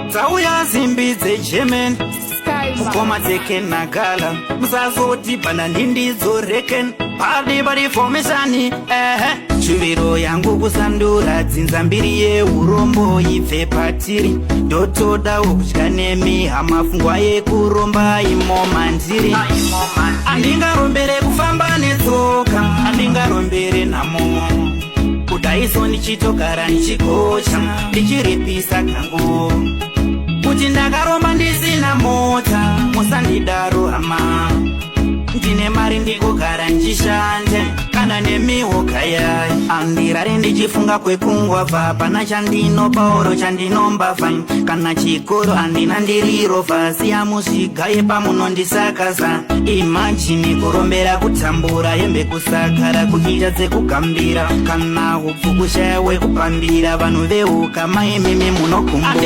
Zauya zimbi dzeGerman mukoma dzekenagala musazoti pana ndindi dzoreken padi formation chuviro yangu kusandura dzinza mbiri yeurombo ibve patiri ndotoda kudya nemi hamafungwa yekuromba imo mandiri andingarombere kufamba netsoka andingarombere nhamo kudaiso ndichitogara ndichikocha ndichiripisa kangu kuti ndakaromba ndisina mota musandidaro hama ndine mari ndikugara ndichishande kana nemihoka yai andirare ndichifunga kwekungwabva pana chandinopa oro chandinombavha kana chikoro handina ndiriro vhasi yamusvigaye pamunondisakaza imajini kurombera kutambura hembe kusakara kuita dzekugambira kana hupfu kushaya wekupambira vanhu vehuka maememe munokumbura